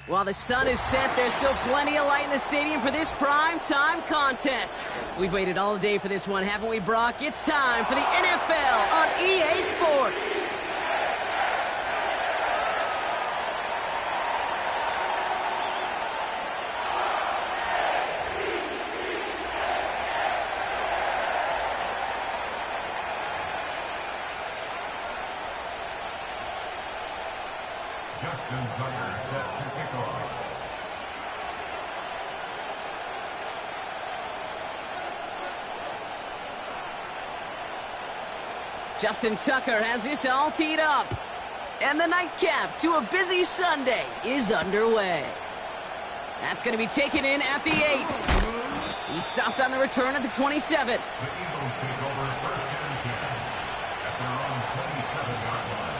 While the sun is set, there's still plenty of light in the stadium for this prime time contest. We've waited all day for this one, haven't we, Brock? It's time for the NFL on EA Sports. Justin Tucker has this all teed up. And the nightcap to a busy Sunday is underway. That's going to be taken in at the 8. He stopped on the return at the 27. The Eagles take over first and 10 at their own 27-yard line.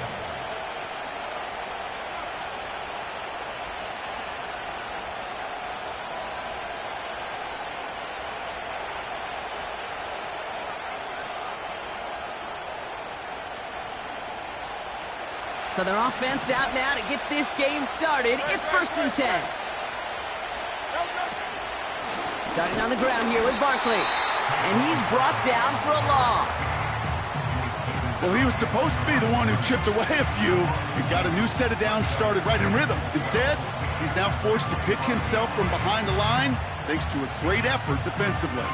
So their offense out now to get this game started. It's first and 10. Starting on the ground here with Barkley. And he's brought down for a loss. Well, he was supposed to be the one who chipped away a few and got a new set of downs started right in rhythm. Instead, he's now forced to pick himself from behind the line thanks to a great effort defensively.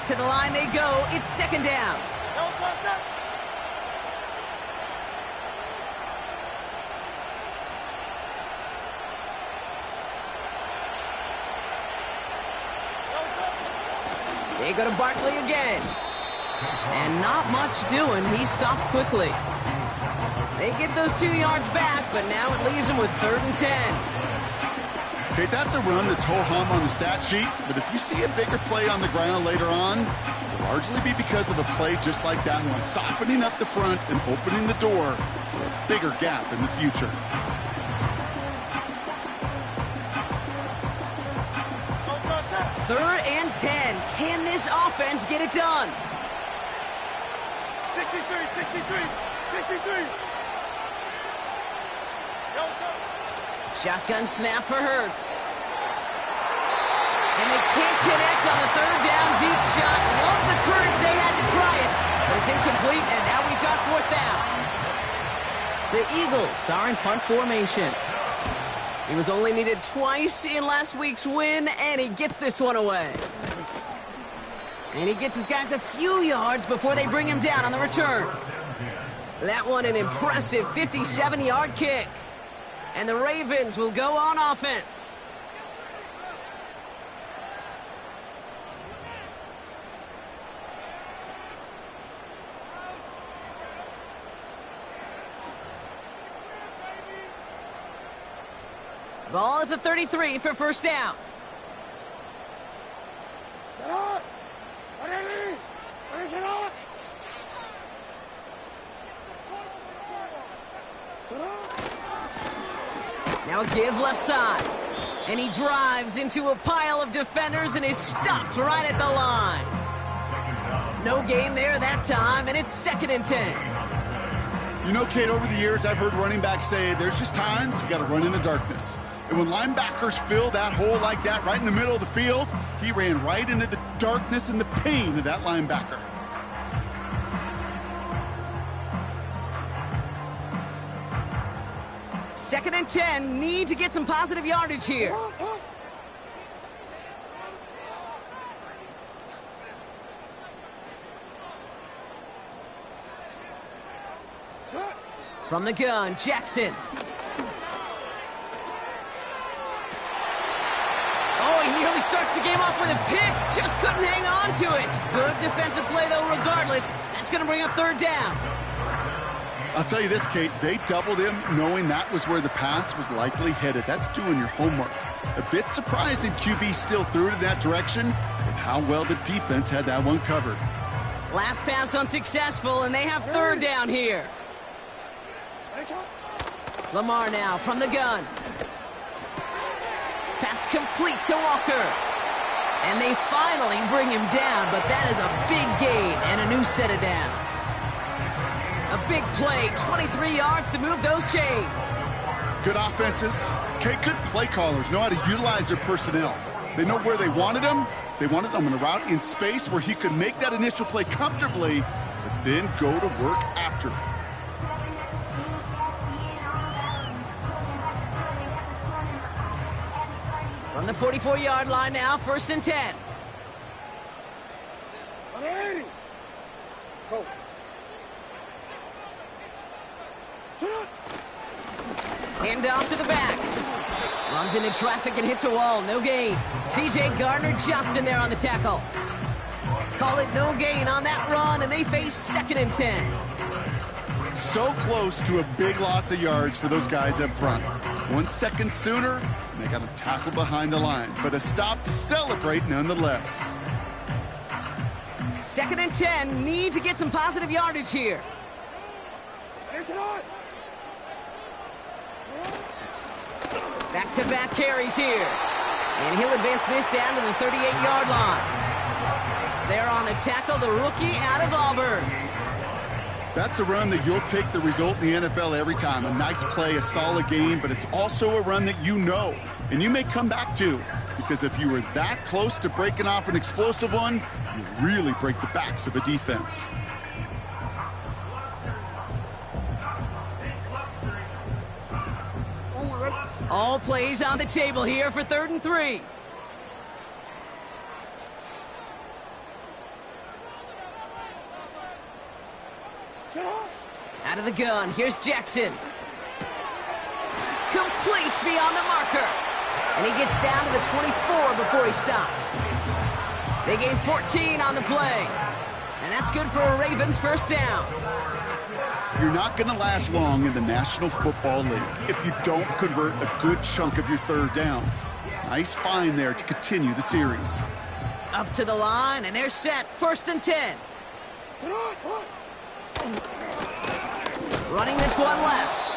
To the line they go. It's second down. They go to Barkley again. And not much doing. He stopped quickly. They get those 2 yards back, but now it leaves them with third and 10. Okay, that's a run that's ho-hum on the stat sheet, but if you see a bigger play on the ground later on, it'll largely be because of a play just like that one, softening up the front and opening the door for a bigger gap in the future. Third and 10. Can this offense get it done? 63. Shotgun snap for Hurts. And they can't connect on the third down deep shot. Love the courage they had to try it, but it's incomplete, and now we've got fourth down. The Eagles are in punt formation. He was only needed twice in last week's win, and he gets this one away. And he gets his guys a few yards before they bring him down on the return. That one an impressive 57-yard kick. And the Ravens will go on offense. Ball at the 33 for first down. Now a give left side. And he drives into a pile of defenders and is stopped right at the line. No gain there that time, and it's second and 10. You know, Kate, over the years, I've heard running backs say there's just times you got to run in the darkness. And when linebackers fill that hole like that right in the middle of the field, he ran right into the darkness and the pain of that linebacker. Second and 10, need to get some positive yardage here. From the gun, Jackson. Oh, he nearly starts the game off with a pick. Just couldn't hang on to it. Good defensive play, though, regardless. That's going to bring up third down. I'll tell you this, Kate, they doubled him knowing that was where the pass was likely headed. That's doing your homework. A bit surprising QB still threw it in that direction with how well the defense had that one covered. Last pass unsuccessful, and they have third down here. Lamar now from the gun. Pass complete to Walker. And they finally bring him down, but that is a big gain and a new set of downs. A big play, 23 yards to move those chains. Good offenses. Okay, good play callers know how to utilize their personnel. They know where they wanted him. They wanted him on a route in space where he could make that initial play comfortably, but then go to work after. From the 44-yard line now, 1st and 10. Go. Hand off to the back. Runs into traffic and hits a wall. No gain. C.J. Gardner-Johnson there on the tackle. Call it no gain on that run, and they face 2nd and 10. So close to a big loss of yards for those guys up front. 1 second sooner, and they got a tackle behind the line, but a stop to celebrate nonetheless. 2nd and 10. Need to get some positive yardage here. Back-to-back carries here. And he'll advance this down to the 38-yard line. There on the tackle, the rookie out of Auburn. That's a run that you'll take the result in the NFL every time. A nice play, a solid game, but it's also a run that you know, and you may come back to, because if you were that close to breaking off an explosive one, you really break the backs of a defense. All plays on the table here for 3rd and 3. Out of the gun, here's Jackson. Complete beyond the marker. And he gets down to the 24 before he stopped. They gain 14 on the play. And that's good for a Ravens 1st down. You're not going to last long in the National Football League if you don't convert a good chunk of your 3rd downs. Nice find there to continue the series. Up to the line, and they're set. 1st and 10. Running this one left.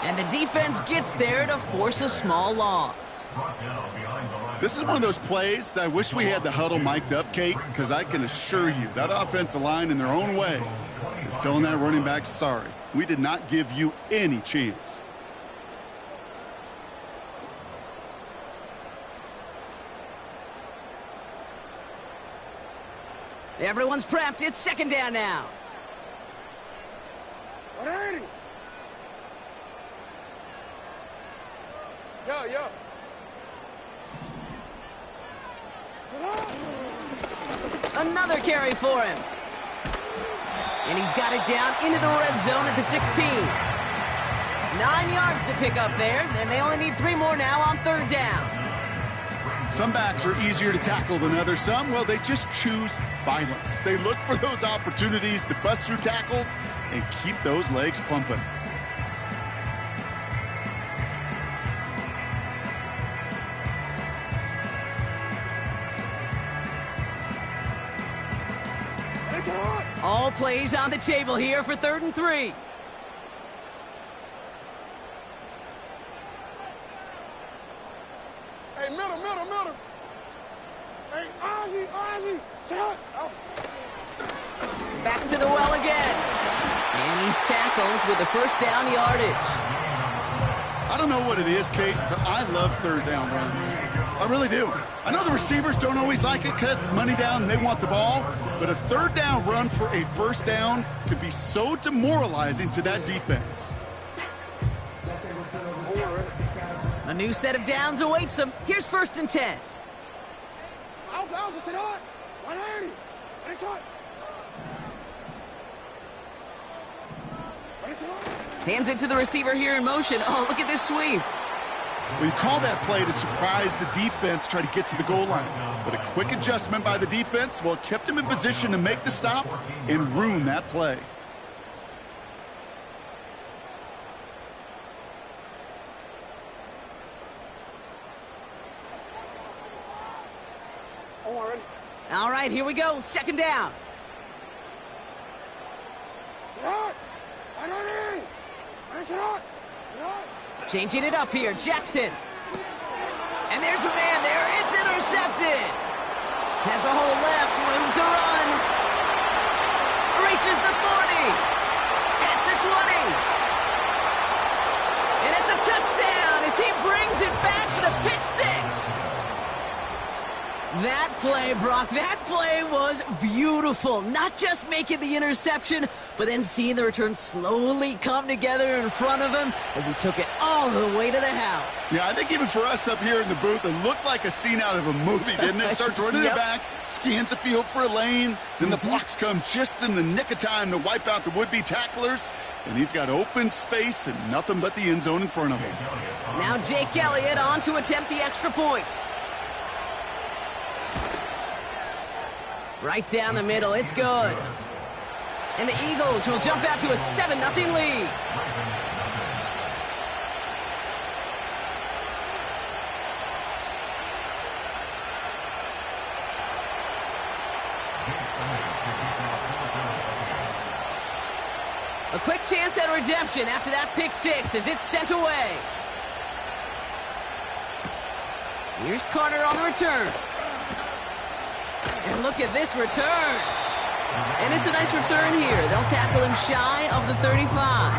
And the defense gets there to force a small loss. This is one of those plays that I wish we had the huddle mic'd up, Kate, because I can assure you that offensive line in their own way is telling that running back, sorry, we did not give you any chance. Everyone's prepped. It's 2nd down now. Yeah. Another carry for him. And he's got it down into the red zone at the 16. 9 yards to pick up there, and they only need 3 more now on 3rd down. Some backs are easier to tackle than others. Some, well, they just choose violence. They look for those opportunities to bust through tackles and keep those legs pumping. All plays on the table here for 3rd and 3. Hey, middle. Hey, Ozzy, shut up. Oh. Back to the well again. And he's tackled with the 1st down yardage. I don't know what it is, Kate, but I love 3rd down runs. I really do. I know the receivers don't always like it because it's money down and they want the ball, but a 3rd down run for a 1st down could be so demoralizing to that defense. A new set of downs awaits him. Here's 1st and 10. Hands it to the receiver here in motion. Oh, look at this sweep. Well, you call that play to surprise the defense, try to get to the goal line. But a quick adjustment by the defense, well, it kept him in position to make the stop and ruin that play. All right, here we go. 2nd down. Changing it up here, Jackson. And there's a man there. It's intercepted. Has a hole left, room to run. Reaches the 40. At pick six. That play, Brock, that play was beautiful. Not just making the interception, but then seeing the return slowly come together in front of him as he took it all the way to the house. Yeah, I think even for us up here in the booth, it looked like a scene out of a movie, didn't it? Starts running it back, scans the field for a lane, then the blocks come just in the nick of time to wipe out the would-be tacklers, and he's got open space and nothing but the end zone in front of him. Now Jake Elliott on to attempt the extra point. Right down the middle, it's good. And the Eagles will jump out to a 7-0 lead. A quick chance at redemption after that pick six as it's sent away. Here's Carter on the return. And look at this return. And it's a nice return here. They'll tackle him shy of the 35.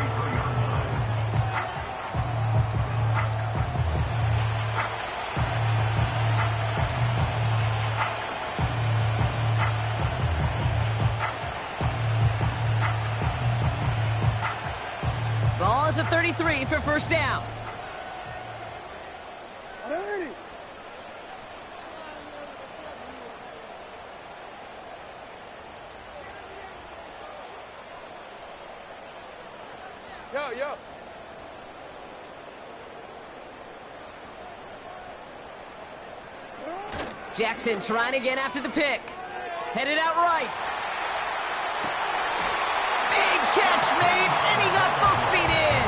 Ball at the 33 for first down. Yo. Jackson trying again after the pick. Headed out right. Big catch made, and he got both feet in.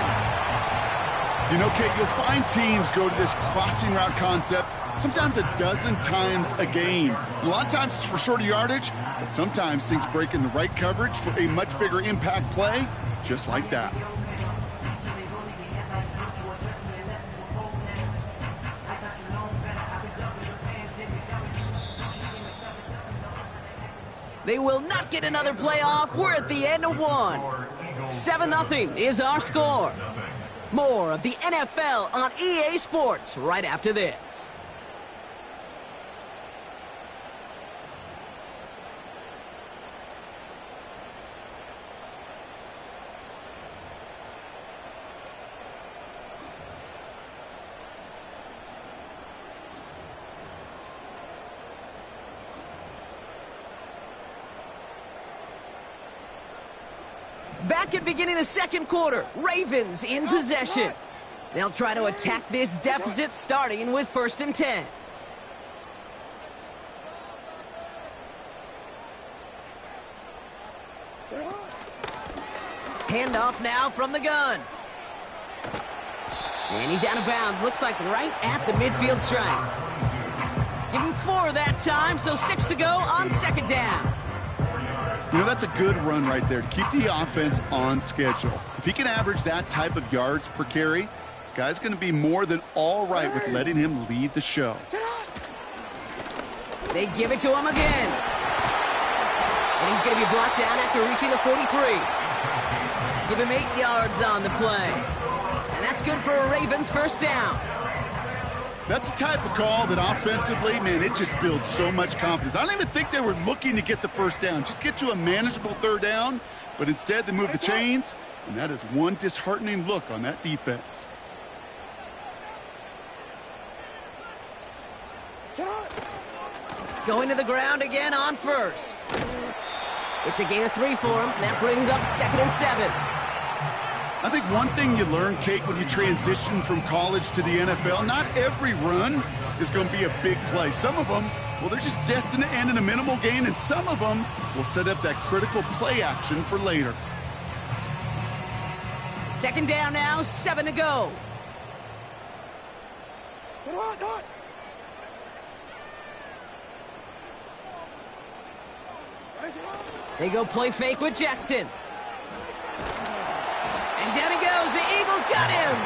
You know, Kate, you'll find teams go to this crossing route concept sometimes a dozen times a game. A lot of times it's for shorter yardage, but sometimes things break in the right coverage for a much bigger impact play, just like that. They will not get another playoff. We're at the end of one. 7-0 is our score. More of the NFL on EA Sports right after this. Back at beginning of the second quarter, Ravens in possession. They'll try to attack this deficit starting with 1st and 10. Handoff now from the gun. And he's out of bounds. Looks like right at the midfield stripe. Give him 4 that time, so 6 to go on 2nd down. You know, that's a good run right there to keep the offense on schedule. If he can average that type of yards per carry, this guy's going to be more than all right with letting him lead the show. They give it to him again. And he's going to be brought down after reaching the 43. Give him 8 yards on the play. And that's good for a Ravens 1st down. That's the type of call that offensively, man, it just builds so much confidence. I don't even think they were looking to get the 1st down. Just get to a manageable 3rd down, but instead they move the chains, and that is one disheartening look on that defense. Going to the ground again on 1st. It's a gain of 3 for him. That brings up 2nd and 7. I think one thing you learn, Kate, when you transition from college to the NFL, not every run is going to be a big play. Some of them, well, they're just destined to end in a minimal gain, and some of them will set up that critical play action for later. 2nd down now, 7 to go. They go play fake with Jackson. And down he goes. The Eagles got him.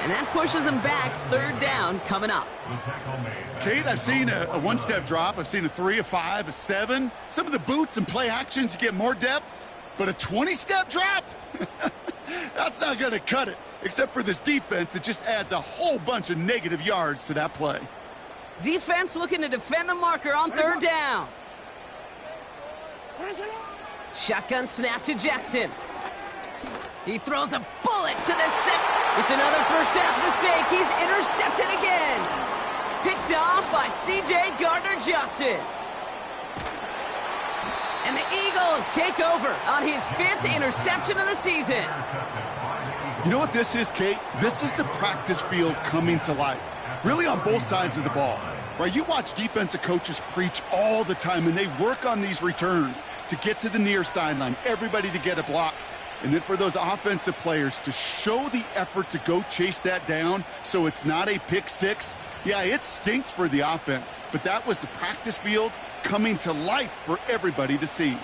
And that pushes them back. 3rd down coming up. Kate, I've seen a 1-step drop. I've seen a 3, a 5, a 7. Some of the boots and play actions, you get more depth. But a 20-step drop? That's not going to cut it. Except for this defense, it just adds a whole bunch of negative yards to that play. Defense looking to defend the marker on third down. Shotgun snap to Jackson. He throws a bullet to the set. It's another first half mistake. He's intercepted again. Picked off by C.J. Gardner-Johnson. And the Eagles take over on his 5th interception of the season. You know what this is, Kate? This is the practice field coming to life. Really on both sides of the ball. Right, you watch defensive coaches preach all the time, and they work on these returns to get to the near sideline, everybody to get a block. And then for those offensive players to show the effort to go chase that down so it's not a pick six, yeah, it stinks for the offense. But that was the practice field coming to life for everybody to see.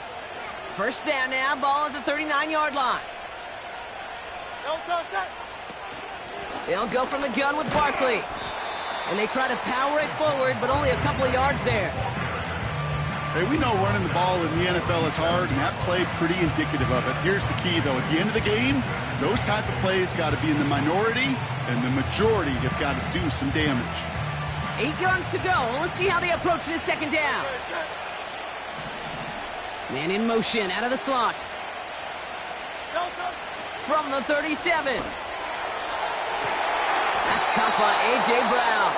First down now, ball at the 39-yard line. They'll go from the gun with Barkley. And they try to power it forward, but only a couple of yards there. Hey, we know running the ball in the NFL is hard, and that play pretty indicative of it. Here's the key, though. At the end of the game, those type of plays got to be in the minority, and the majority have got to do some damage. 8 yards to go. Let's see how they approach this second down. Man in motion, out of the slot. From the 37. That's caught by A.J. Brown.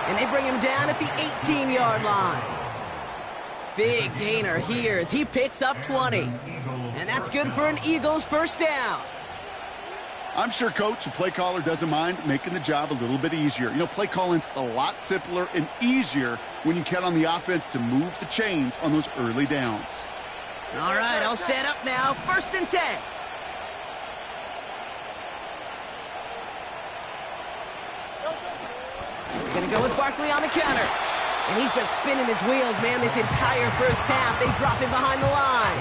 And they bring him down at the 18-yard line. Big gainer here as he picks up 20. And that's good for an Eagles first down. I'm sure Coach, the play caller, doesn't mind making the job a little bit easier. You know, play calling's a lot simpler and easier when you count on the offense to move the chains on those early downs. All right, I'll set up now. 1st and 10. Gonna go with Barkley on the counter. And he's just spinning his wheels, man, this entire first half. They drop him behind the line.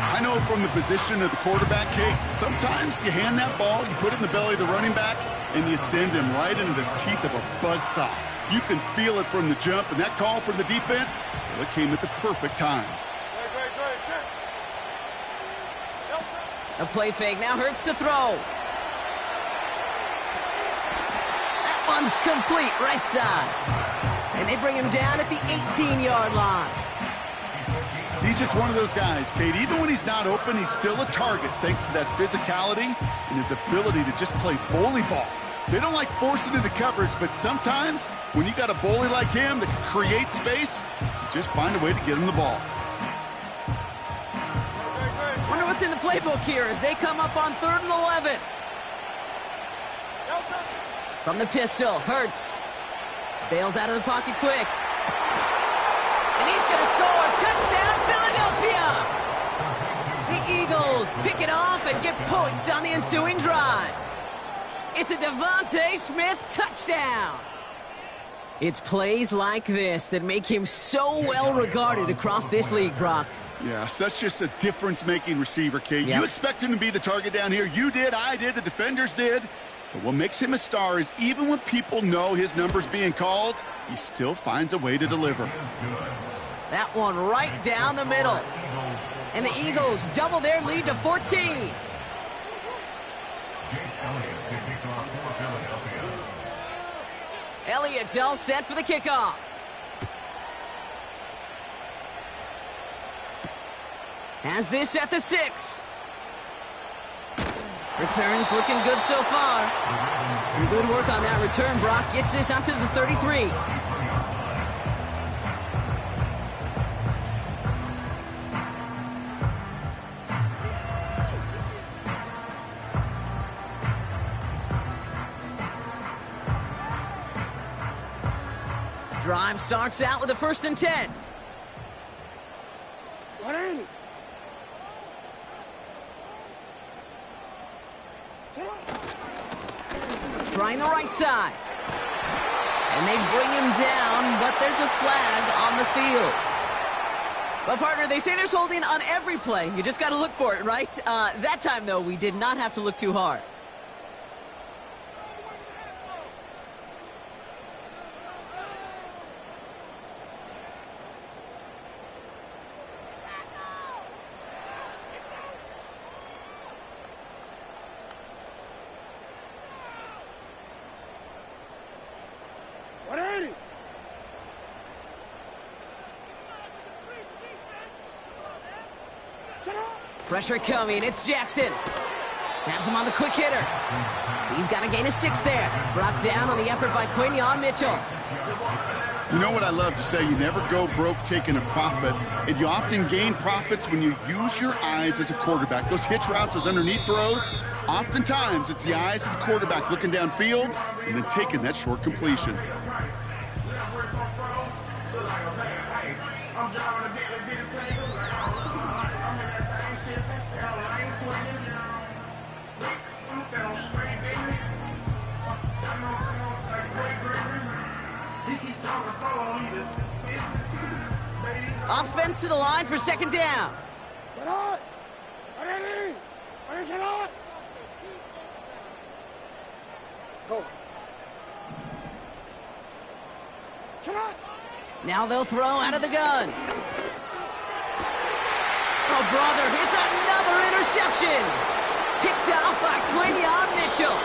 I know from the position of the quarterback, Kate, sometimes you hand that ball, you put it in the belly of the running back, and you send him right into the teeth of a buzzsaw. You can feel it from the jump, and that call from the defense, well, it came at the perfect time. A play fake, now Hurts to throw. That one's complete, right side. And they bring him down at the 18-yard line. He's just one of those guys, Kate. Even when he's not open, he's still a target thanks to that physicality and his ability to just play bully ball. They don't like forcing into coverage, but sometimes when you got a bully like him that can create space, you just find a way to get him the ball. Wonder what's in the playbook here as they come up on 3rd and 11. From the pistol, Hurts. Bails out of the pocket quick. And he's going to score. Touchdown, Philadelphia! The Eagles pick it off and get points on the ensuing drive. It's a Devontae Smith touchdown. It's plays like this that make him so well regarded across this league, Brock. Yeah, such just a difference-making receiver, Kate. Yep. You expect him to be the target down here. You did, I did, the defenders did. But what makes him a star is even when people know his number's being called, he still finds a way to deliver. That one right down the middle. And the Eagles double their lead to 14. Elliott's all set for the kickoff. Has this at the 6. Returns looking good so far. Some good work on that return. Brock gets this up to the 33. Drive starts out with a 1st and 10. Trying the right side. And they bring him down, but there's a flag on the field. But, partner, they say there's holding on every play. You just got to look for it, right? That time, though, we did not have to look too hard. Pressure coming. It's Jackson. Has him on the quick hitter. He's got to gain a 6 there. Brought down on the effort by Quinion Mitchell. You know what I love to say? You never go broke taking a profit, and you often gain profits when you use your eyes as a quarterback. Those hitch routes, those underneath throws, oftentimes it's the eyes of the quarterback looking downfield and then taking that short completion. Offense to the line for second down. Now they'll throw out of the gun. Oh, brother, it's another interception. Picked off by Quinion Mitchell.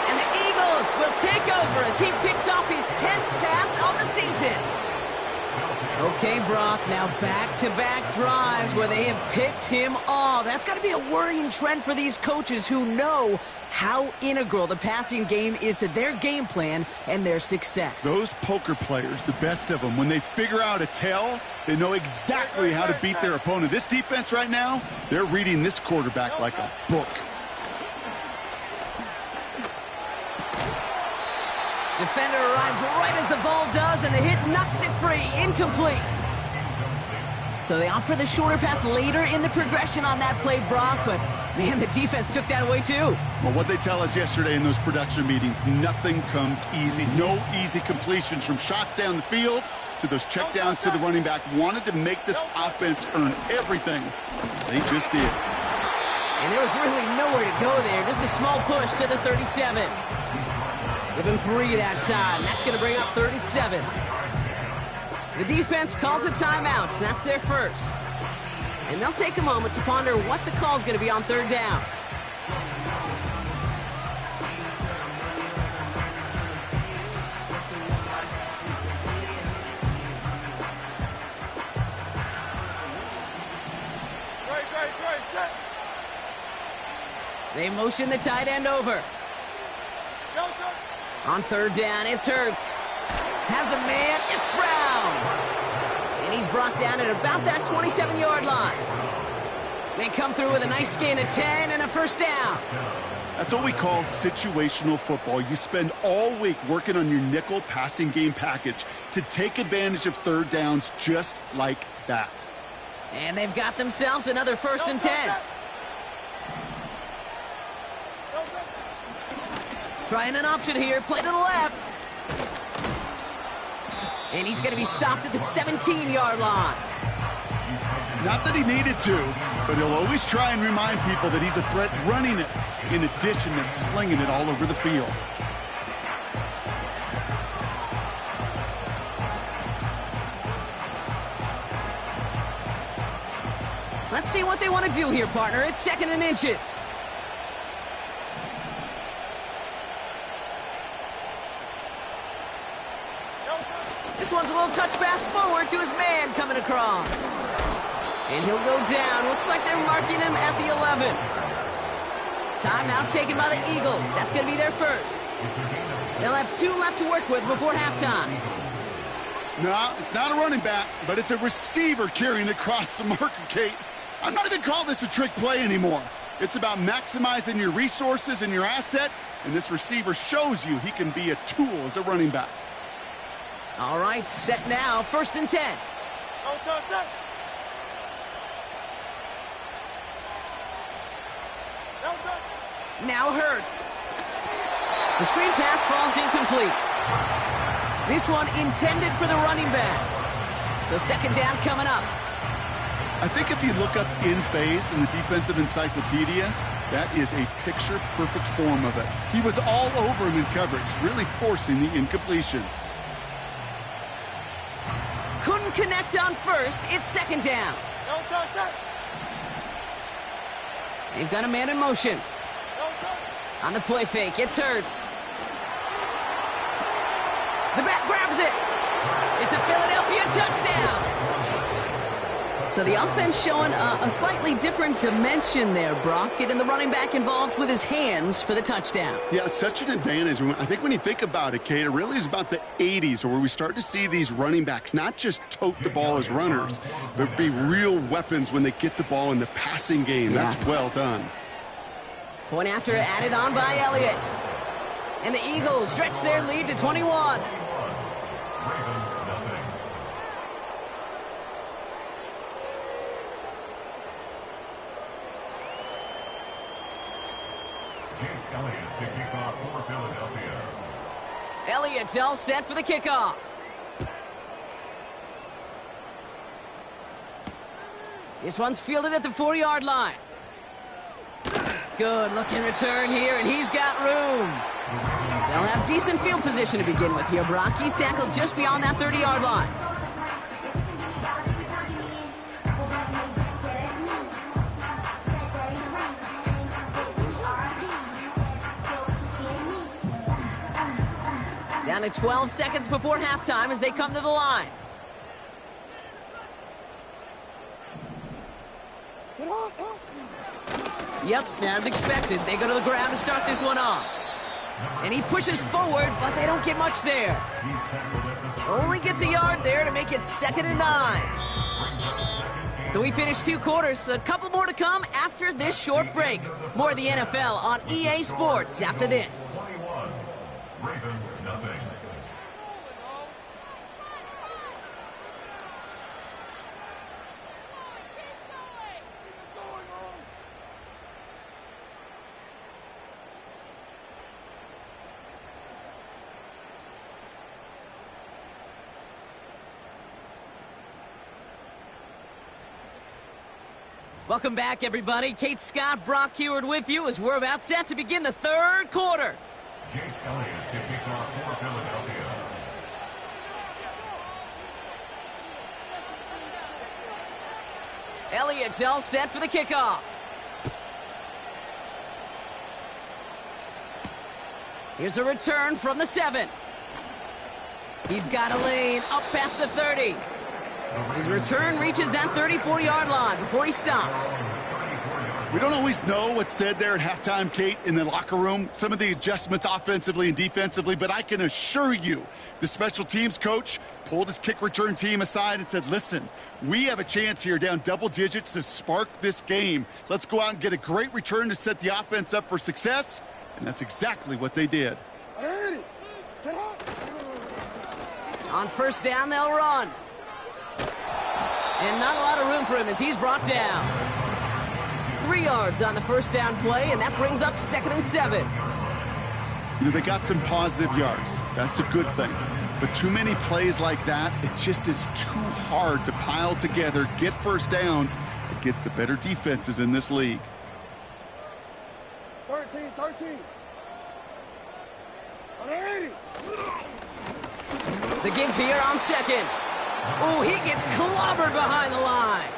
And the Eagles will take over as he picks off his 10th pass of the season. Okay, Brock, now back-to-back drives where they have picked him off. That's got to be a worrying trend for these coaches who know how integral the passing game is to their game plan and their success. Those poker players, the best of them, when they figure out a tell, they know exactly how to beat their opponent. This defense right now, they're reading this quarterback like a book. Defender arrives right as the ball does, and the hit knocks it free. Incomplete. So they opt for the shorter pass later in the progression on that play, Brock, but, man, the defense took that away, too. Well, what they tell us yesterday in those production meetings, nothing comes easy. No easy completions from shots down the field to those checkdowns to the running back. Wanted to make this offense earn everything. They just did. And there was really nowhere to go there. Just a small push to the 37. Give him 3 that time. That's going to bring up 37. The defense calls a timeout. That's their first. And they'll take a moment to ponder what the call is going to be on third down. They motion the tight end over. On third down, it's Hurts. Has a man, it's Brown. And he's brought down at about that 27-yard line. They come through with a nice gain of 10 and a first down. That's what we call situational football. You spend all week working on your nickel passing game package to take advantage of third downs just like that. And they've got themselves another first and 10. Trying an option here, play to the left. And he's going to be stopped at the 17-yard line. Not that he needed to, but he'll always try and remind people that he's a threat running it, in addition to slinging it all over the field. Let's see what they want to do here, partner. It's 2nd and inches. This one's a little touch pass forward to his man coming across. And he'll go down. Looks like they're marking him at the 11. Timeout taken by the Eagles. That's going to be their first. They'll have 2 left to work with before halftime. No, it's not a running back, but it's a receiver carrying across the marker, Kate. I'm not even calling this a trick play anymore. It's about maximizing your resources and your asset, and this receiver shows you he can be a tool as a running back. All right, set now, 1st and 10. Now Hurts. The screen pass falls incomplete. This one intended for the running back. So 2nd down coming up. I think if you look up in phase in the defensive encyclopedia, that is a picture-perfect form of it. He was all over him in coverage, really forcing the incompletion. Couldn't connect on first. It's 2nd down. They've got a man in motion. On the play fake, it's Hurts. The back grabs it. It's a Philadelphia touchdown. So the offense showing a slightly different dimension there, Brock, getting the running back involved with his hands for the touchdown. Yeah, such an advantage. I think when you think about it, Kate, it really is about the 80s where we start to see these running backs not just tote the ball as runners, but be real weapons when they get the ball in the passing game. Yeah. That's well done. Point after added on by Elliott. And the Eagles stretch their lead to 21. Elliott to kick off for Philadelphia. Elliott's all set for the kickoff. This one's fielded at the 4-yard line. Good looking return here, and he's got room. They'll have decent field position to begin with here, Brock. He's tackled just beyond that 30-yard line. Down to 12 seconds before halftime as they come to the line. Yep, as expected, they go to the ground to start this one off. And he pushes forward, but they don't get much there. Only gets a yard there to make it 2nd and 9. So we finished 2 quarters. A couple more to come after this short break. More of the NFL on EA Sports after this. 21. Ravens nothing. Welcome back, everybody. Kate Scott, Brock Heward with you as we're about set to begin the 3rd quarter. Jake Elliott to kick off for Philadelphia. Elliott's all set for the kickoff. Here's a return from the 7. He's got a lane up past the 30. His return reaches that 34-yard line before he stopped. We don't always know what's said there at halftime, Kate, in the locker room. Some of the adjustments offensively and defensively, but I can assure you the special teams coach pulled his kick return team aside and said, listen, we have a chance here down double digits to spark this game. Let's go out and get a great return to set the offense up for success, and that's exactly what they did. On 1st down, they'll run. And not a lot of room for him as he's brought down. 3 yards on the 1st down play, and that brings up 2nd and 7. You know, they got some positive yards. That's a good thing. But too many plays like that, it just is too hard to pile together, get 1st downs against the better defenses in this league. 13. The give here on 2nd. Oh, he gets clobbered behind the line.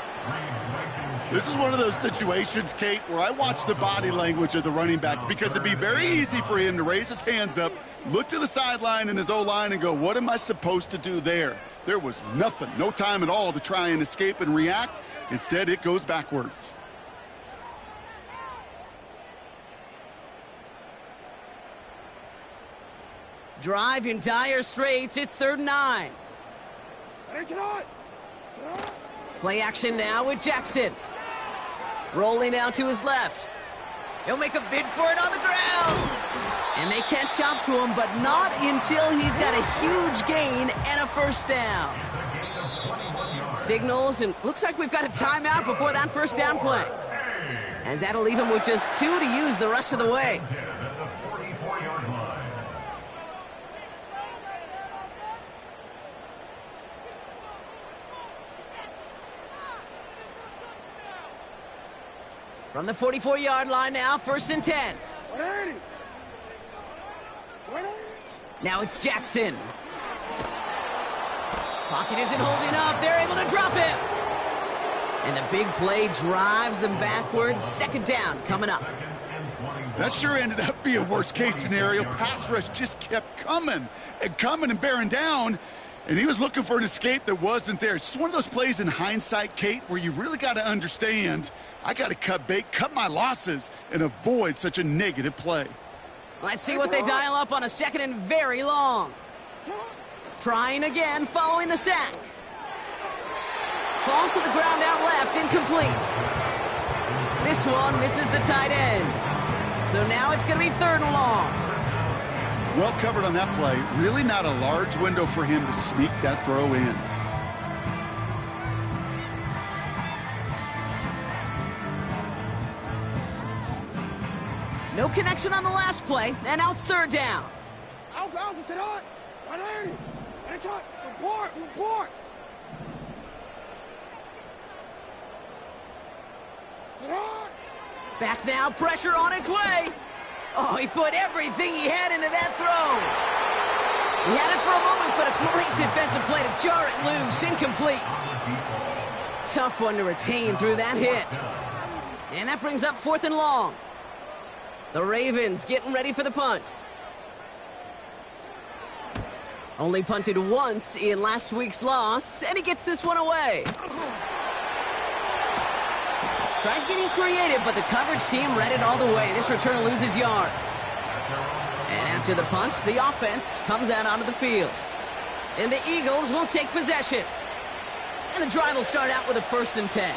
This is one of those situations, Kate, where I watch the body language of the running back because it'd be very easy for him to raise his hands up, look to the sideline in his O-line and go, what am I supposed to do there? There was nothing, no time at all to try and escape and react. Instead, it goes backwards. Drive in dire straits. It's 3rd and 9. Play action now with Jackson. Rolling out to his left. He'll make a bid for it on the ground. And they can't chop to him, but not until he's got a huge gain and a 1st down. Signals, and looks like we've got a timeout before that 1st down play. As that'll leave him with just 2 to use the rest of the way. From the 44-yard line now, 1st and 10. Now it's Jackson. Pocket isn't holding up. They're able to drop him. And the big play drives them backwards. 2nd down coming up. That sure ended up being a worst-case scenario. Pass rush just kept coming and bearing down. And he was looking for an escape that wasn't there. It's just one of those plays in hindsight, Kate, where you really got to understand, I got to cut bait, cut my losses, and avoid such a negative play. Let's see what they dial up on a second and very long. Trying again following the sack. Falls to the ground out left, incomplete. This one misses the tight end. So now it's going to be 3rd and long. Well covered on that play. Really not a large window for him to sneak that throw in. No connection on the last play, and now it's 3rd down. Alpha, sit on. 180. Nice shot. Report. Get on. Back now, pressure on its way. Oh, he put everything he had into that throw. He had it for a moment, but a great defensive play to jar it loose. Incomplete. Tough one to retain through that hit. And that brings up 4th and long. The Ravens getting ready for the punt. Only punted once in last week's loss, and he gets this one away. Tried getting creative, but the coverage team read it all the way. This return loses yards. And after the punch, the offense comes out onto the field. And the Eagles will take possession. And the drive will start out with a 1st and 10.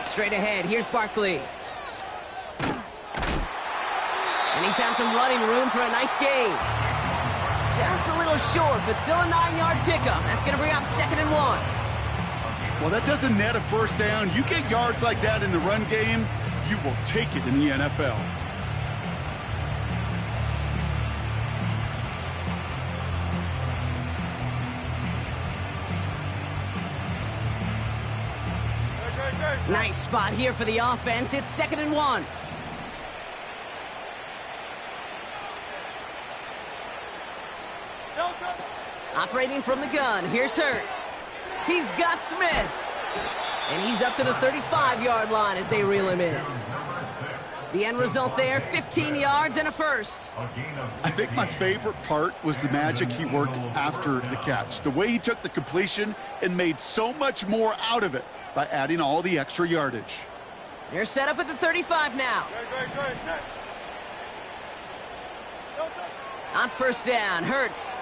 Straight ahead, here's Barkley. And he found some running room for a nice gain. Just a little short, but still a 9-yard pickup. That's going to bring up 2nd and 1. Well, that doesn't net a 1st down. You get yards like that in the run game, you will take it in the NFL. Nice spot here for the offense. It's 2nd and 1. Operating from the gun, here's Hurts. He's got Smith. And he's up to the 35-yard line as they reel him in. The end result there, 15 yards and a 1st. I think my favorite part was the magic he worked after the catch. The way he took the completion and made so much more out of it by adding all the extra yardage. They're set up at the 35 now. On 1st down, Hurts.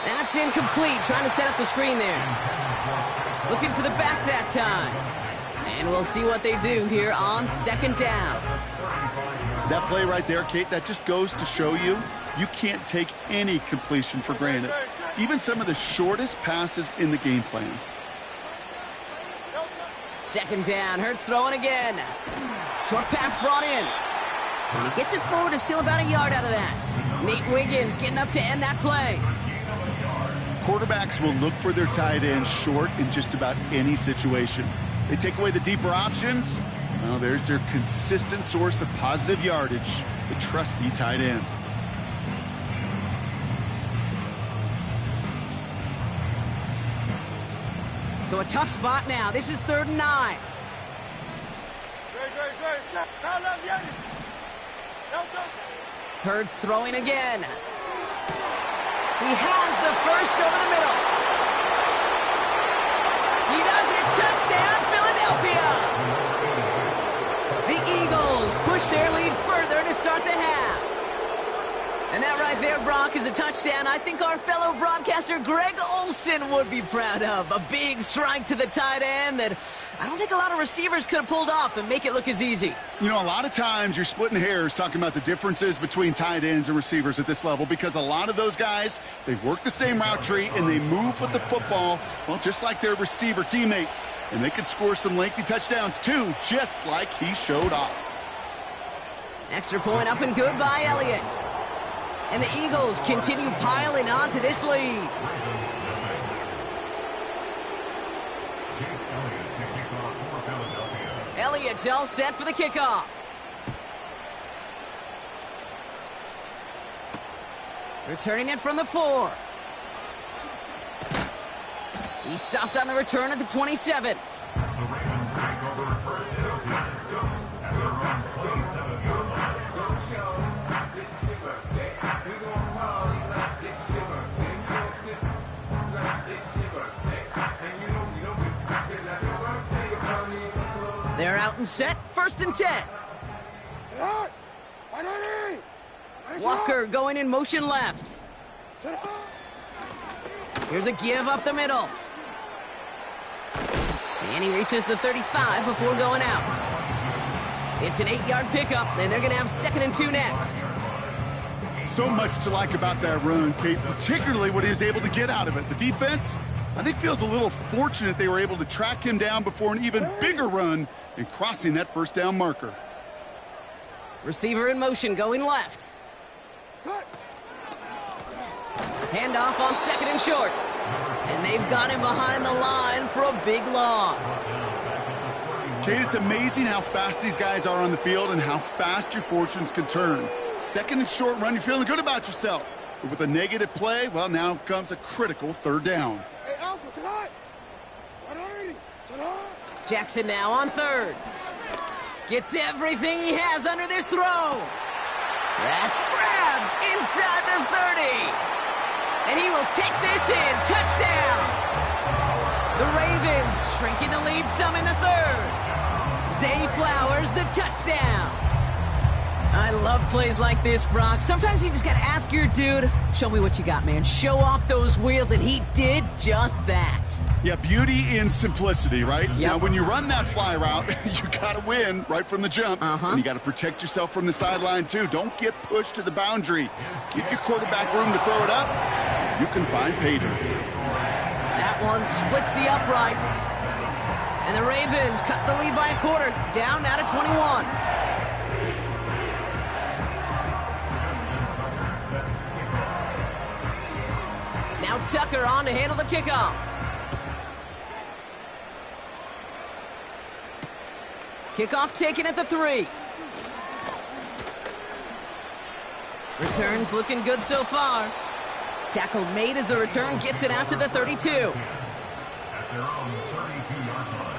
That's incomplete, trying to set up the screen there. Looking for the back that time. And we'll see what they do here on 2nd down. That play right there, Kate, that just goes to show you, you can't take any completion for granted. Even some of the shortest passes in the game plan. 2nd down, Hurts throwing again. Short pass brought in. And he gets it forward to steal about a yard out of that. Nate Wiggins getting up to end that play. Quarterbacks will look for their tight end short in just about any situation. They take away the deeper options. Well, there's their consistent source of positive yardage, the trusty tight end. So a tough spot now. This is 3rd and 9. Hurts throwing again. He has the 1st over the middle. He does it. Touchdown, Philadelphia. The Eagles push their lead further to start the half. And that right there, Brock, is a touchdown I think our fellow broadcaster Greg Olsen would be proud of. A big strike to the tight end that I don't think a lot of receivers could have pulled off and make it look as easy. You know, a lot of times you're splitting hairs talking about the differences between tight ends and receivers at this level because a lot of those guys, they work the same route tree and they move with the football, well, just like their receiver teammates. And they could score some lengthy touchdowns too, just like he showed off. Extra point up and good by Elliott. And the Eagles continue piling on to this lead. Elliott's all set for the kickoff. Returning it from the 4. He's stopped on the return at the 27. and set, 1st and 10. Sit hot. 180. Nice Walker going in motion left. shot. Sit hot. Here's a give up the middle. And he reaches the 35 before going out. It's an 8-yard pickup, and they're going to have 2nd and 2 next. So much to like about that run, Kate, particularly what he was able to get out of it. The defense, I think, feels a little fortunate they were able to track him down before an even bigger run and crossing that 1st down marker. Receiver in motion going left. Cut. Handoff on 2nd and short. And they've got him behind the line for a big loss. Kate, it's amazing how fast these guys are on the field and how fast your fortunes can turn. 2nd and short run, you're feeling good about yourself. But with a negative play, well, now comes a critical 3rd down. Hey, Alpha, sit hot. 180. Sit hot. Jackson now on 3rd. Gets everything he has under this throw. That's grabbed inside the 30. And he will take this in. Touchdown. The Ravens shrinking the lead some in the 3rd. Zay Flowers, the touchdown. I love plays like this, Brock. Sometimes you just got to ask your dude, show me what you got, man. Show off those wheels, and he did just that. Yeah, beauty in simplicity, right? Yep. Now, when you run that fly route, you got to win right from the jump. Uh-huh. And you got to protect yourself from the sideline, too. Don't get pushed to the boundary. Give your quarterback room to throw it up. You can find pay dirt. That one splits the uprights. And the Ravens cut the lead by a quarter, down now to 21. Now Tucker on to handle the kickoff. Kickoff taken at the 3. Returns looking good so far. Tackle made as the return gets it out to the 32. At their own 32-yard line.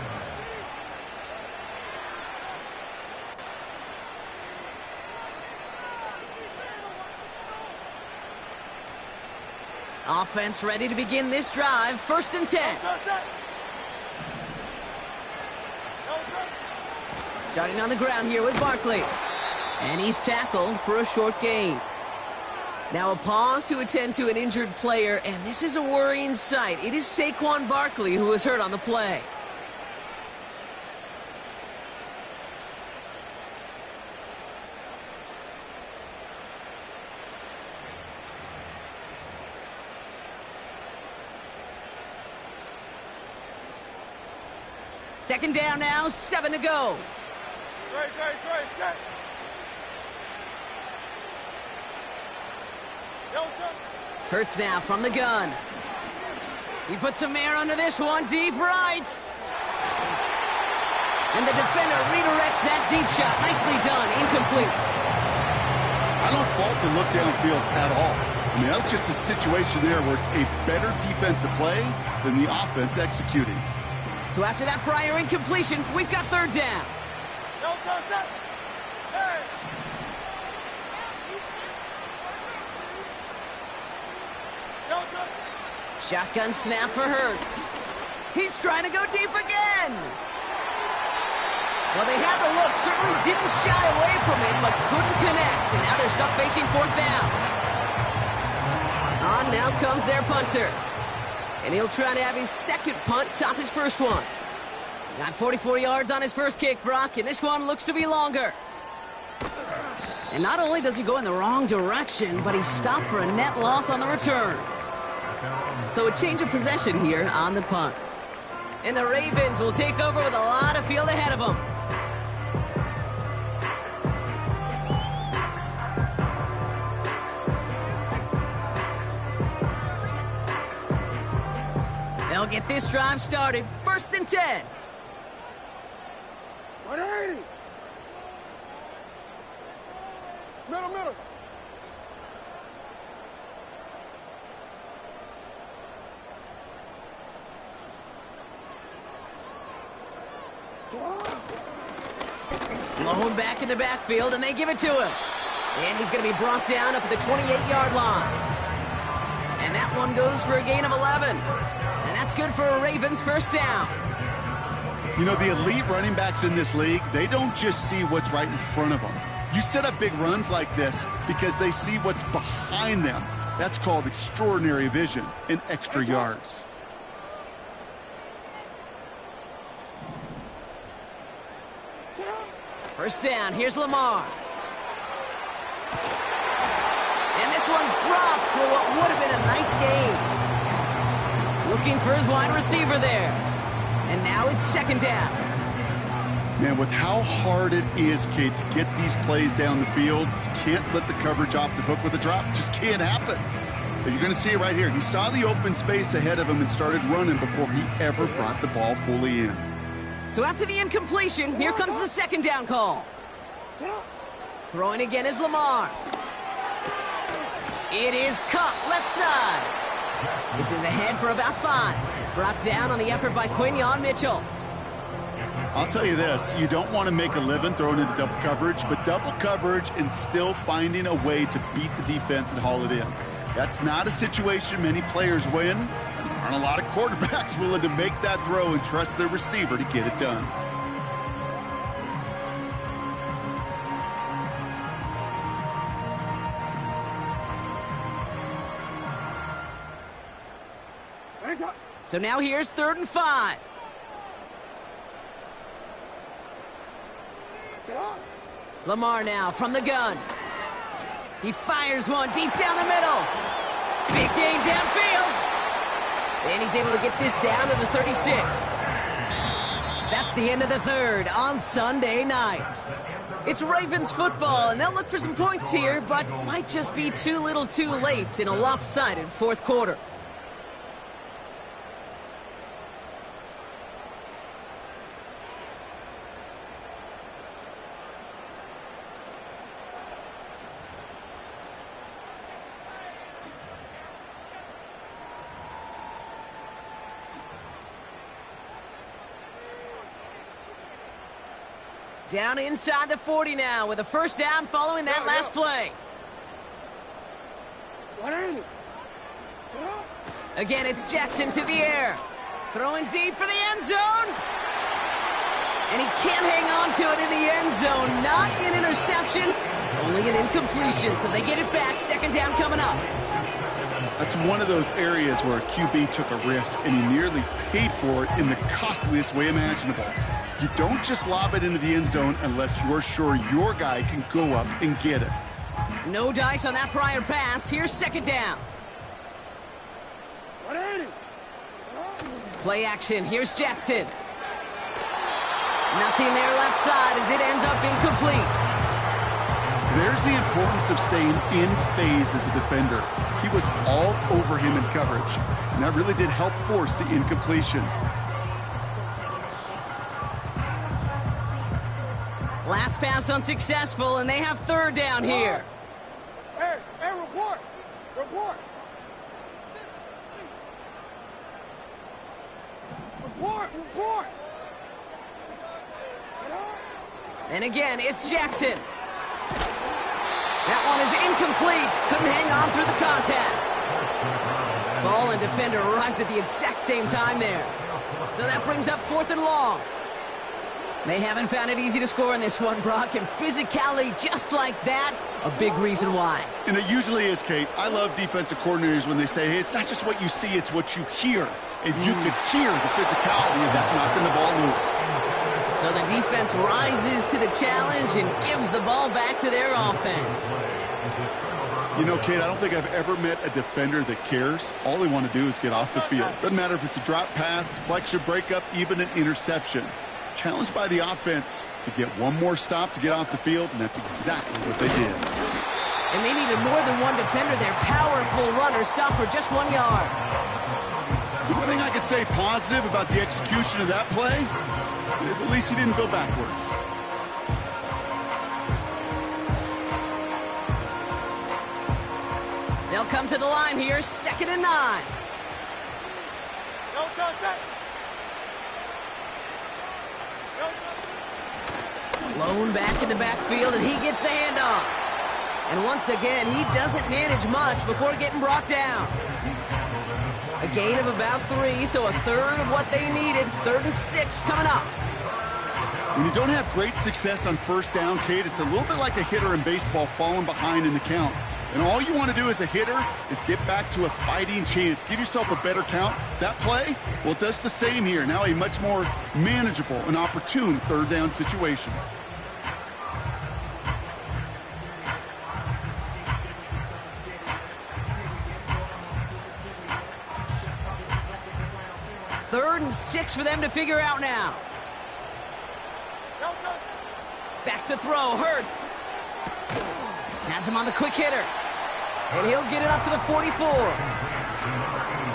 Offense ready to begin this drive. 1st and 10. Starting on the ground here with Barkley. And he's tackled for a short gain. Now a pause to attend to an injured player, and this is a worrying sight. It is Saquon Barkley who was hurt on the play. Second down now, 7 to go. Great, set. Hurts now from the gun. He puts some air under this one, deep right. And the defender redirects that deep shot. Nicely done, incomplete. I don't fault the look downfield at all. I mean, that's just a situation there where it's a better defensive play than the offense executing. So after that prior incompletion, we've got 3rd down. Shotgun snap for Hurts. He's trying to go deep again. Well, they had the look, certainly didn't shy away from it, but couldn't connect. And now they're stuck facing 4th down. On now comes their punter. And he'll try to have his 2nd punt top his 1st one. Got 44 yards on his 1st kick, Brock, and this one looks to be longer. And not only does he go in the wrong direction, but he's stopped for a net loss on the return. So a change of possession here on the punt. And the Ravens will take over with a lot of field ahead of them. They'll get this drive started. 1st and 10. 180. Middle. Blown back in the backfield, and they give it to him. And he's going to be brought down up at the 28-yard line. And that one goes for a gain of 11. And that's good for a Ravens 1st down. You know, the elite running backs in this league, they don't just see what's right in front of them. You set up big runs like this because they see what's behind them. That's called extraordinary vision and extra yards. First down, here's Lamar. And this one's dropped for what would have been a nice gain. Looking for his wide receiver there. And now it's second down. Man, with how hard it is, Kate, to get these plays down the field, you can't let the coverage off the hook with a drop. It just can't happen. But you're going to see it right here. He saw the open space ahead of him and started running before he ever brought the ball fully in. So after the incompletion, here comes the second down call. Throwing again is Lamar. It is Cup, left side. This is ahead for about 5. Brought down on the effort by Quinyon Mitchell. I'll tell you this, you don't want to make a living throwing into double coverage, but double coverage and still finding a way to beat the defense and haul it in. That's not a situation many players win. There aren't a lot of quarterbacks willing to make that throw and trust their receiver to get it done. So now here's 3rd and 5. Lamar now from the gun. He fires one deep down the middle. Big gain downfield. And he's able to get this down to the 36. That's the end of the 3rd on Sunday night. It's Ravens football, and they'll look for some points here, but might just be too little too late in a lopsided 4th quarter. Down inside the 40 now with a first down following that last play. Again, it's Jackson to the air. Throwing deep for the end zone. And he can't hang on to it in the end zone. Not an interception, only an incompletion. So they get it back. Second down coming up. That's one of those areas where a QB took a risk and he nearly paid for it in the costliest way imaginable. You don't just lob it into the end zone unless you're sure your guy can go up and get it. No dice on that prior pass. Here's second down. Play action. Here's Jackson. Nothing there left side as it ends up incomplete. There's the importance of staying in phase as a defender. He was all over him in coverage, and that really did help force the incompletion. Last pass unsuccessful, and they have 3rd down here. Hey, report! Report! Report! And again, it's Jackson. That one is incomplete. Couldn't hang on through the contact. Ball and defender arrived at the exact same time there. So that brings up 4th and long. They haven't found it easy to score in this one, Brock, and physicality just like that, a big reason why. And it usually is, Kate. I love defensive coordinators when they say, hey, it's not just what you see, it's what you hear. And you could hear the physicality of that knocking the ball loose. So the defense rises to the challenge and gives the ball back to their offense. You know, Kate, I don't think I've ever met a defender that cares. All they want to do is get off the field. Doesn't matter if it's a drop pass, deflection, breakup, even an interception. Challenged by the offense to get one more stop to get off the field, and that's exactly what they did. And they needed more than one defender. Their powerful runner stopped for just 1 yard. The only thing I could say positive about the execution of that play is at least he didn't go backwards. They'll come to the line here, 2nd and 9. Lone back in the backfield, and he gets the handoff. And once again, he doesn't manage much before getting brought down. A gain of about 3, so a third of what they needed. 3rd and 6 coming up. When you don't have great success on first down, Kate, it's a little bit like a hitter in baseball falling behind in the count. And all you want to do as a hitter is get back to a fighting chance. Give yourself a better count. That play, well, it does the same here. Now a much more manageable and opportune 3rd down situation. Third and 6 for them to figure out now. Back to throw, Hurts. Has him on the quick hitter. And he'll get it up to the 44.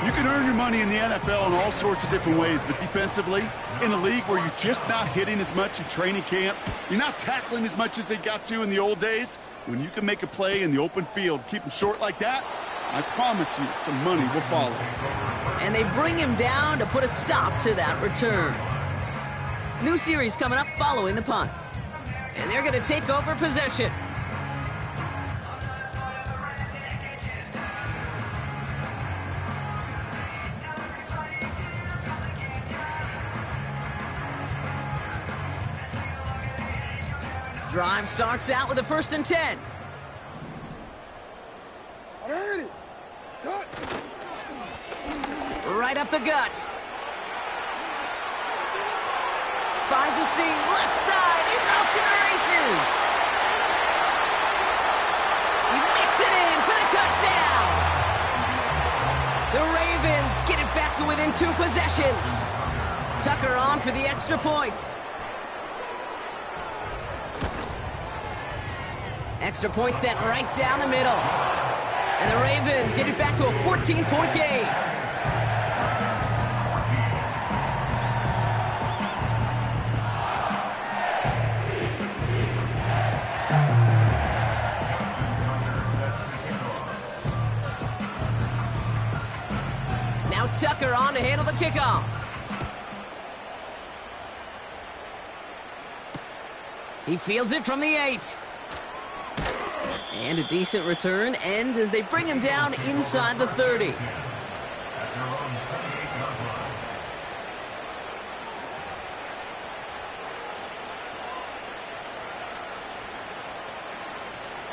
You can earn your money in the NFL in all sorts of different ways, but defensively, in a league where you're just not hitting as much in training camp, you're not tackling as much as they got to in the old days, when you can make a play in the open field, keep them short like that, I promise you some money will follow. And they bring him down to put a stop to that return. New series coming up following the punt. And they're going to take over possession. Drive starts out with a 1st and 10. Cut. Right up the gut. Finds a seam, left side, he's off to the races. He makes it in for the touchdown. The Ravens get it back to within 2 possessions. Tucker on for the extra point. Extra point sent right down the middle. And the Ravens get it back to a 14-point game. Now Tucker on to handle the kickoff. He fields it from the 8. And a decent return ends as they bring him down inside the 30.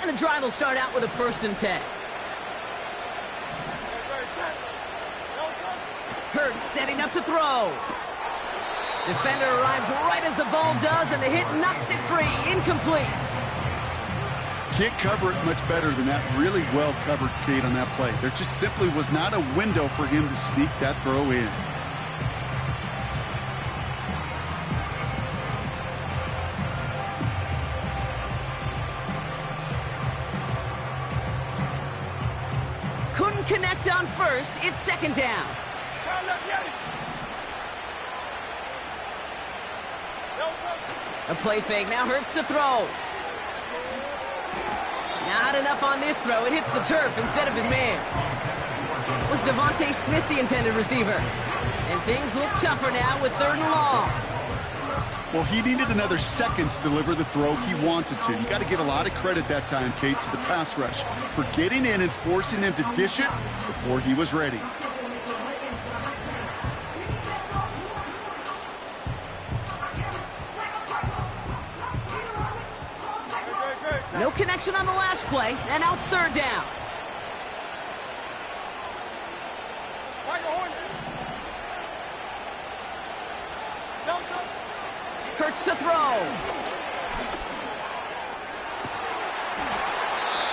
And the drive will start out with a 1st and 10. Hurts setting up to throw. Defender arrives right as the ball does, and the hit knocks it free. Incomplete. Can't cover it much better than that. Really well covered, Kate, on that play. There just simply was not a window for him to sneak that throw in. Couldn't connect on first. It's 2nd down. A play fake. Now Hurts to throw. Not enough on this throw. It hits the turf instead of his man. Was Devontae Smith the intended receiver? And things look tougher now with 3rd and long. Well, he needed another second to deliver the throw he wanted to. You got to give a lot of credit that time, Kate, to the pass rush for getting in and forcing him to dish it before he was ready. No connection on the last play, and now it's 3rd down. Hurts to throw.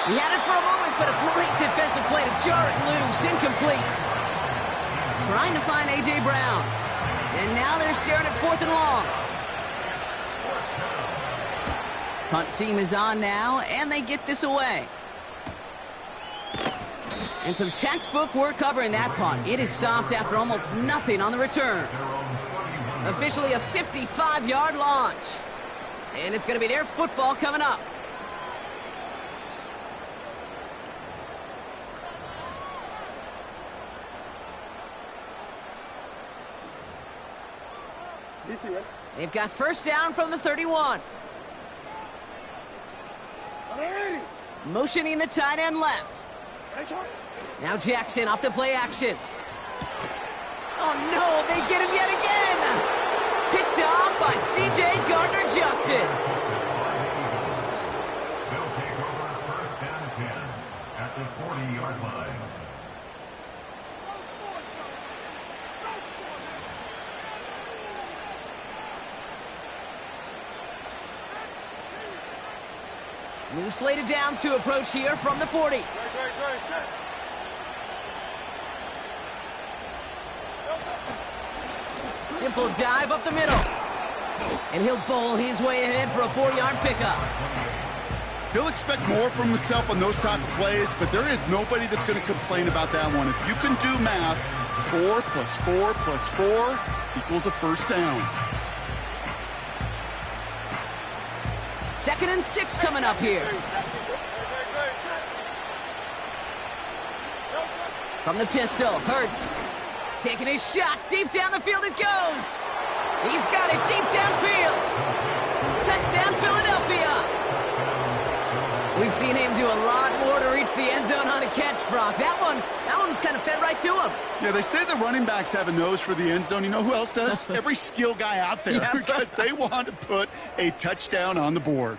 He had it for a moment, but a great defensive play to jar it loose. Incomplete. Trying to find A.J. Brown. And now they're staring at 4th and long. Punt team is on now, and they get this away. And some textbook work covering that punt. It is stopped after almost nothing on the return. Officially a 55-yard launch. And it's going to be their football coming up. They've got 1st down from the 31. Motioning the tight end left. Now Jackson off the play action. Oh no, they get him yet again! Picked off by C.J. Gardner-Johnson. They'll take over first and 10 at the 40-yard line. New slate of downs to approach here from the 40. Simple dive up the middle. And he'll bowl his way ahead for a 4-yard pickup. He'll expect more from himself on those type of plays, but there is nobody that's going to complain about that one. If you can do math, 4 plus 4 plus 4 equals a first down. 2nd and 6 coming up here. From the pistol, Hurts. Taking his shot, deep down the field it goes. He's got it deep downfield. Touchdown, Philadelphia. We've seen him do a lot more to reach the end zone on a catch, Brock. That one was kind of fed right to him. Yeah, they say the running backs have a nose for the end zone. You know who else does? Every skill guy out there, Yeah. because they want to put a touchdown on the board.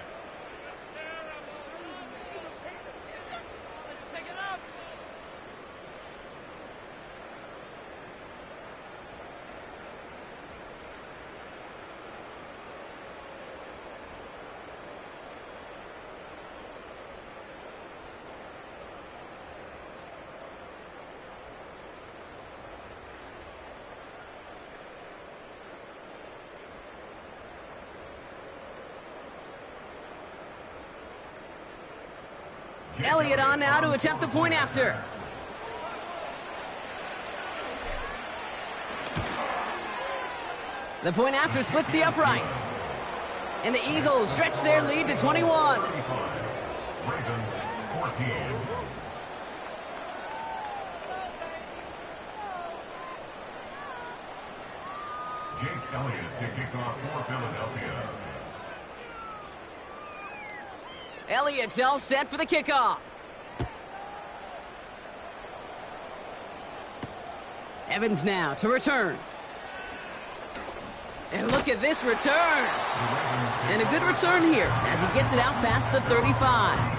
Elliott on now to attempt the point after. The point after splits the uprights. And the Eagles stretch their lead to 21. Ravens 14. Jake Elliott to kick off for Philadelphia. Elliott's all set for the kickoff. Evans now to return. And look at this return. And a good return here as he gets it out past the 35.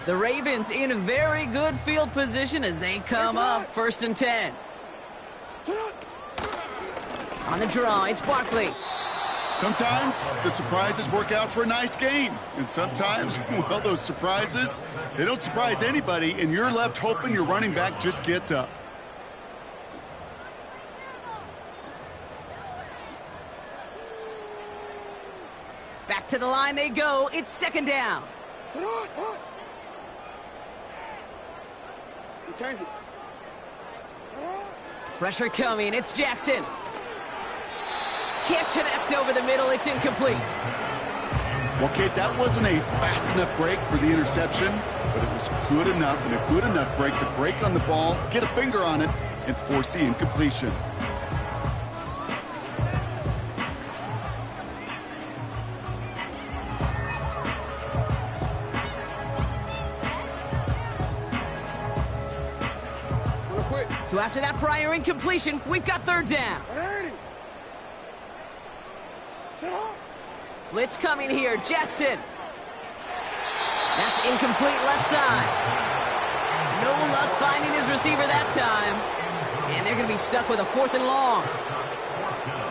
The Ravens in a very good field position as they come up 1st and 10. On the draw, it's Barkley. Sometimes the surprises work out for a nice game. And sometimes, well, those surprises, they don't surprise anybody, and you're left hoping your running back just gets up. Back to the line they go. It's 2nd down. Pressure coming. It's Jackson. Can't connect over the middle. It's incomplete. Well, Kate, that wasn't a fast enough break for the interception, but it was good enough and a good enough break to break on the ball, get a finger on it, and force the incompletion. So after that prior incompletion, we've got 3rd down. Blitz coming here. Jackson. That's incomplete left side. No luck finding his receiver that time. And they're going to be stuck with a 4th and long.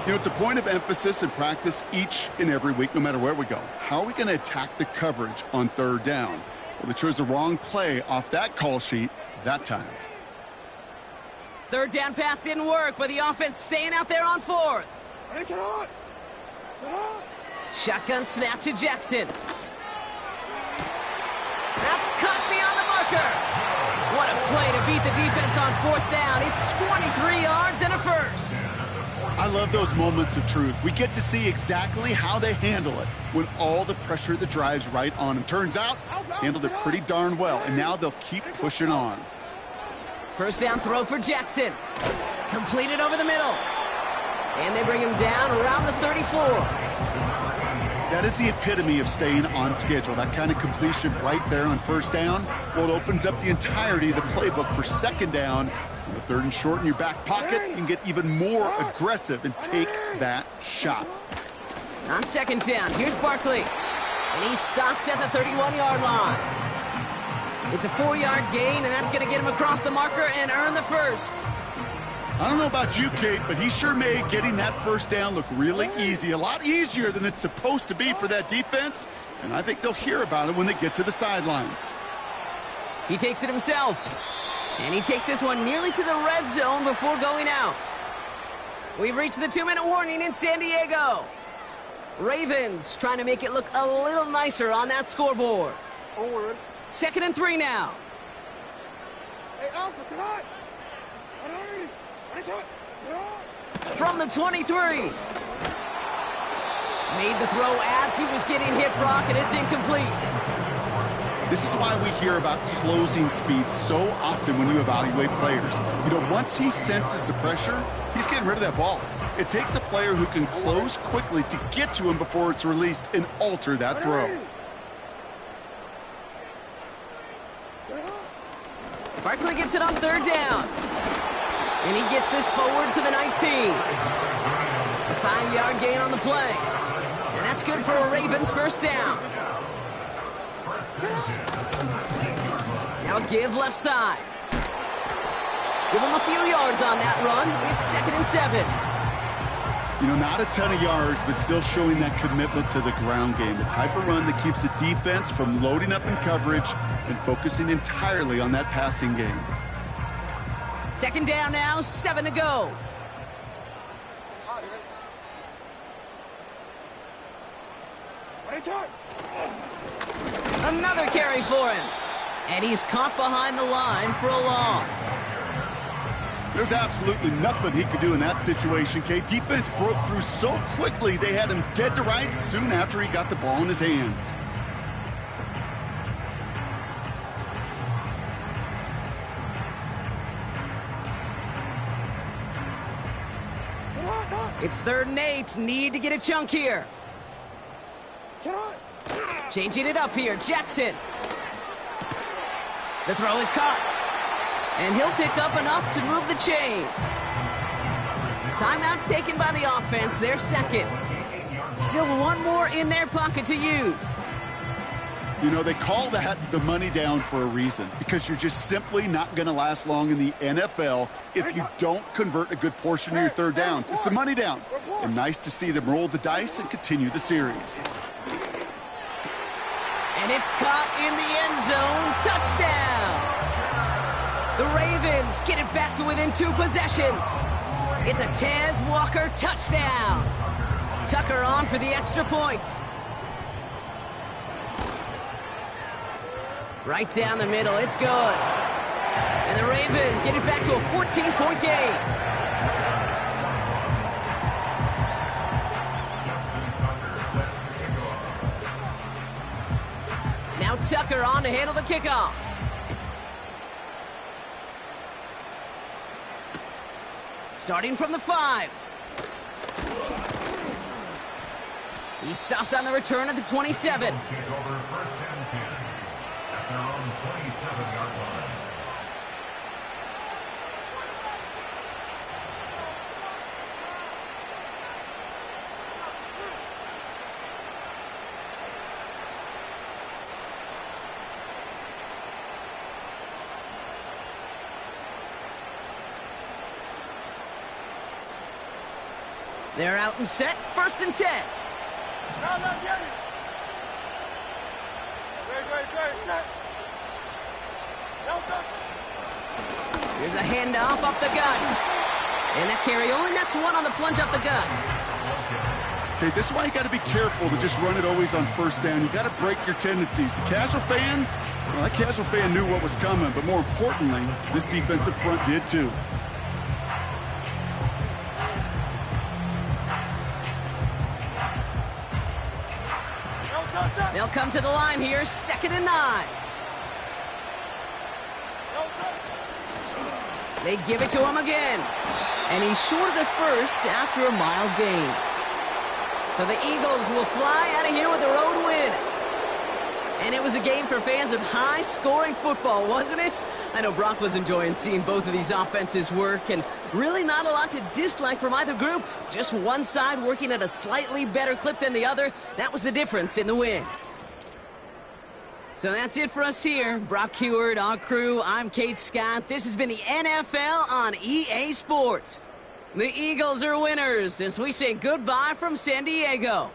You know, it's a point of emphasis in practice each and every week, no matter where we go. How are we going to attack the coverage on 3rd down? Well, they chose the wrong play off that call sheet that time. 3rd down pass didn't work, but the offense staying out there on 4th. Shotgun snap to Jackson. That's cut beyond the marker. What a play to beat the defense on 4th down. It's 23 yards and a first. I love those moments of truth. We get to see exactly how they handle it when all the pressure that drives right on them. Turns out, handled it pretty darn well, and now they'll keep pushing on. 1st down throw for Jackson. Completed over the middle. And they bring him down around the 34. That is the epitome of staying on schedule. That kind of completion right there on first down. Well, it opens up the entirety of the playbook for second down. The third and short in your back pocket, you can get even more aggressive and take that shot. On second down, here's Barkley. And he's stopped at the 31-yard line. It's a 4-yard gain, and that's going to get him across the marker and earn the first. I don't know about you, Kate, but he sure made getting that first down look really easy. A lot easier than it's supposed to be for that defense. And I think they'll hear about it when they get to the sidelines. He takes it himself. And he takes this one nearly to the red zone before going out. We've reached the 2-minute warning in San Diego. Ravens trying to make it look a little nicer on that scoreboard. Second and 3 now. Hey, Alpha, sit hot. From the 23. Made the throw as he was getting hit, Brock, and it's incomplete. This is why we hear about closing speed so often when you evaluate players. You know, once he senses the pressure, he's getting rid of that ball. It takes a player who can close quickly to get to him before it's released and alter that throw. Barkley gets it on third down. And he gets this forward to the 19. A 5-yard gain on the play. And that's good for a Ravens first down. Now give left side. Give him a few yards on that run. It's second and 7. You know, not a ton of yards, but still showing that commitment to the ground game. The type of run that keeps the defense from loading up in coverage and focusing entirely on that passing game. Second down now, 7 to go. Another carry for him. And he's caught behind the line for a loss. There's absolutely nothing he could do in that situation, Kate. Defense broke through so quickly, they had him dead to rights soon after he got the ball in his hands. It's 3rd and 8. Need to get a chunk here. Changing it up here. Jackson. The throw is caught. And he'll pick up enough to move the chains. Timeout taken by the offense. Their second. Still one more in their pocket to use. You know, they call that the money down for a reason, because you're just simply not going to last long in the NFL if you don't convert a good portion of your third downs. It's the money down. And nice to see them roll the dice and continue the series. And it's caught in the end zone. Touchdown! The Ravens get it back to within 2 possessions. It's a Tez Walker touchdown. Tucker on for the extra point. Right down the middle, it's good. And the Ravens get it back to a 14-point game. Now Tucker on to handle the kickoff. Starting from the 5. He's stopped on the return at the 27. They're out and set. 1st and 10. Here's a handoff up the gut. And that carry only nets 1 on the plunge up the gut. Okay, this is why you got to be careful to just run it always on first down. You got to break your tendencies. The casual fan, well, that casual fan knew what was coming, but more importantly, this defensive front did too. They'll come to the line here, 2nd and 9. They give it to him again. And he's short of the first after a mild gain. So the Eagles will fly out of here with a road win. And it was a game for fans of high-scoring football, wasn't it? I know Brock was enjoying seeing both of these offenses work, and really not a lot to dislike from either group. Just one side working at a slightly better clip than the other. That was the difference in the win. So that's it for us here. Brock Heward, our crew, I'm Kate Scott. This has been the NFL on EA Sports. The Eagles are winners as we say goodbye from San Diego.